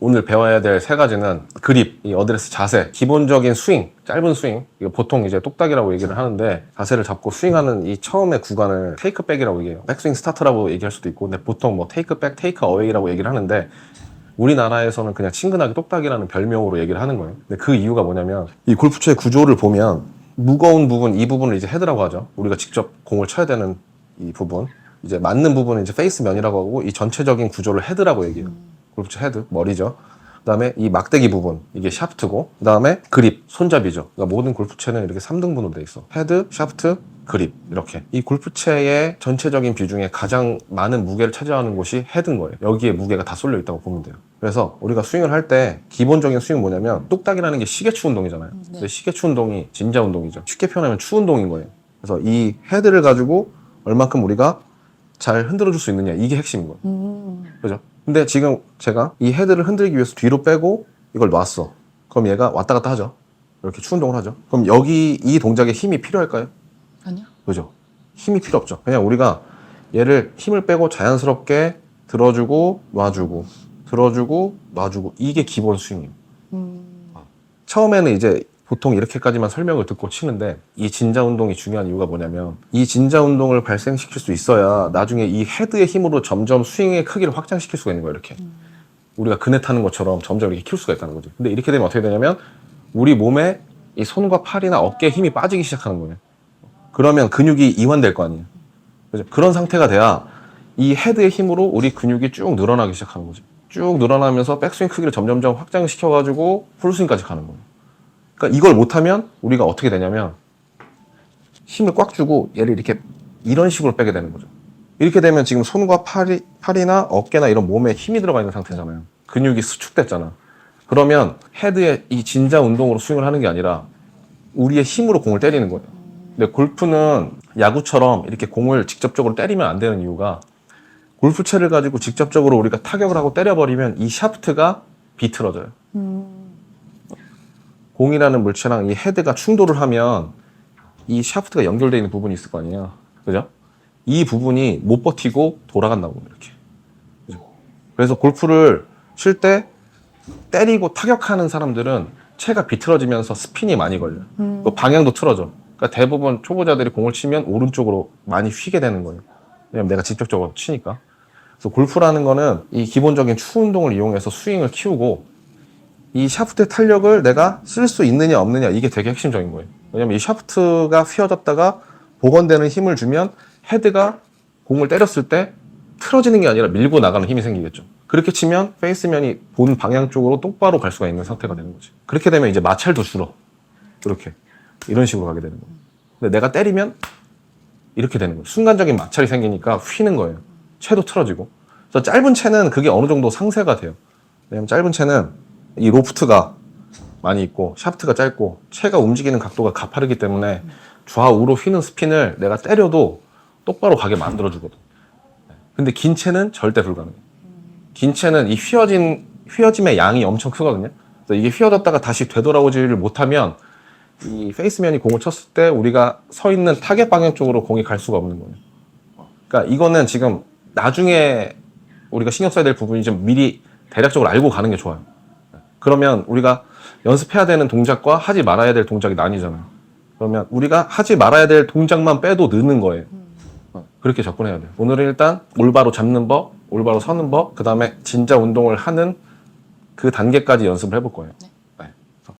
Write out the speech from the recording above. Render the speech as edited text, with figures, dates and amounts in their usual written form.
오늘 배워야 될 세 가지는 그립, 이 어드레스 자세, 기본적인 스윙, 짧은 스윙. 이거 보통 이제 똑딱이라고 얘기를 하는데 자세를 잡고 스윙하는 이 처음의 구간을 테이크백이라고 얘기해요. 백스윙 스타트라고 얘기할 수도 있고, 근데 보통 뭐 테이크백, 테이크 어웨이라고 얘기를 하는데 우리나라에서는 그냥 친근하게 똑딱이라는 별명으로 얘기를 하는 거예요. 근데 그 이유가 뭐냐면 이 골프채의 구조를 보면 무거운 부분, 이 부분을 이제 헤드라고 하죠. 우리가 직접 공을 쳐야 되는 이 부분, 이제 맞는 부분은 이제 페이스 면이라고 하고, 이 전체적인 구조를 헤드라고 얘기해요. 골프채 헤드, 머리죠. 그 다음에 이 막대기 부분, 이게 샤프트고, 그 다음에 그립, 손잡이죠. 그러니까 모든 골프채는 이렇게 3등분으로 돼 있어. 헤드, 샤프트, 그립, 이렇게. 이 골프채의 전체적인 비중에 가장 많은 무게를 차지하는 곳이 헤드인 거예요. 여기에 무게가 다 쏠려 있다고 보면 돼요. 그래서 우리가 스윙을 할 때 기본적인 스윙은 뭐냐면, 뚝딱이라는 게 시계추 운동이잖아요. 근데 시계추 운동이 진자 운동이죠. 쉽게 표현하면 추 운동인 거예요. 그래서 이 헤드를 가지고 얼만큼 우리가 잘 흔들어줄 수 있느냐, 이게 핵심인 거예요. 그죠? 근데 지금 제가 이 헤드를 흔들기 위해서 뒤로 빼고 이걸 놨어. 그럼 얘가 왔다 갔다 하죠. 이렇게 추 운동을 하죠. 그럼 여기 이 동작에 힘이 필요할까요? 아니요. 그죠? 힘이 필요 없죠. 그냥 우리가 얘를 힘을 빼고 자연스럽게 들어주고 놔주고, 들어주고 놔주고, 이게 기본 스윙이에요. 처음에는 이제 보통 이렇게까지만 설명을 듣고 치는데, 이 진자 운동이 중요한 이유가 뭐냐면, 이 진자 운동을 발생시킬 수 있어야 나중에 이 헤드의 힘으로 점점 스윙의 크기를 확장시킬 수가 있는 거예요. 이렇게 우리가 그네 타는 것처럼 점점 이렇게 키울 수가 있다는 거죠. 근데 이렇게 되면 어떻게 되냐면, 우리 몸에 이 손과 팔이나 어깨에 힘이 빠지기 시작하는 거예요. 그러면 근육이 이완될 거 아니에요. 그죠? 그런 상태가 돼야 이 헤드의 힘으로 우리 근육이 쭉 늘어나기 시작하는 거죠. 쭉 늘어나면서 백스윙 크기를 점점점 확장시켜가지고 풀스윙까지 가는 거예요. 그러니까 이걸 못하면 우리가 어떻게 되냐면, 힘을 꽉 주고 얘를 이렇게 이런 식으로 빼게 되는 거죠. 이렇게 되면 지금 손과 팔이나 어깨나 이런 몸에 힘이 들어가 있는 상태잖아요. 근육이 수축됐잖아. 그러면 헤드의 이 진자 운동으로 스윙을 하는 게 아니라 우리의 힘으로 공을 때리는 거예요. 근데 골프는 야구처럼 이렇게 공을 직접적으로 때리면 안 되는 이유가, 골프채를 가지고 직접적으로 우리가 타격을 하고 때려버리면 이 샤프트가 비틀어져요. 공이라는 물체랑 이 헤드가 충돌을 하면 이 샤프트가 연결되어 있는 부분이 있을 거 아니에요. 그죠? 이 부분이 못 버티고 돌아간다고, 이렇게. 그죠? 그래서 골프를 칠 때 때리고 타격하는 사람들은 채가 비틀어지면서 스핀이 많이 걸려요. 또 방향도 틀어져. 그러니까 대부분 초보자들이 공을 치면 오른쪽으로 많이 휘게 되는 거예요. 왜냐면 내가 직접적으로 치니까. 그래서 골프라는 거는 이 기본적인 추 운동을 이용해서 스윙을 키우고, 이 샤프트의 탄력을 내가 쓸 수 있느냐 없느냐, 이게 되게 핵심적인 거예요. 왜냐면 이 샤프트가 휘어졌다가 복원되는 힘을 주면 헤드가 공을 때렸을 때 틀어지는 게 아니라 밀고 나가는 힘이 생기겠죠. 그렇게 치면 페이스면이 본 방향 쪽으로 똑바로 갈 수가 있는 상태가 되는 거지. 그렇게 되면 이제 마찰도 줄어. 이렇게 이런 식으로 가게 되는 거예요. 근데 내가 때리면 이렇게 되는 거예요. 순간적인 마찰이 생기니까 휘는 거예요. 채도 틀어지고. 그래서 짧은 채는 그게 어느 정도 상쇄가 돼요. 왜냐면 짧은 채는 이 로프트가 많이 있고 샤프트가 짧고 채가 움직이는 각도가 가파르기 때문에 좌우로 휘는 스핀을 내가 때려도 똑바로 가게 만들어주거든. 근데 긴 채는 절대 불가능해. 긴 채는 이 휘어짐의 양이 엄청 크거든요. 그래서 이게 휘어졌다가 다시 되돌아오지를 못하면 이 페이스면이 공을 쳤을 때 우리가 서 있는 타겟 방향 쪽으로 공이 갈 수가 없는 거예요. 그러니까 이거는 지금 나중에 우리가 신경 써야 될 부분이 좀 미리 대략적으로 알고 가는 게 좋아요. 그러면 우리가 연습해야 되는 동작과 하지 말아야 될 동작이 나뉘잖아요. 그러면 우리가 하지 말아야 될 동작만 빼도 느는 거예요. 그렇게 접근해야 돼요. 오늘은 일단 올바로 잡는 법, 올바로 서는 법, 그 다음에 진짜 운동을 하는 그 단계까지 연습을 해볼 거예요.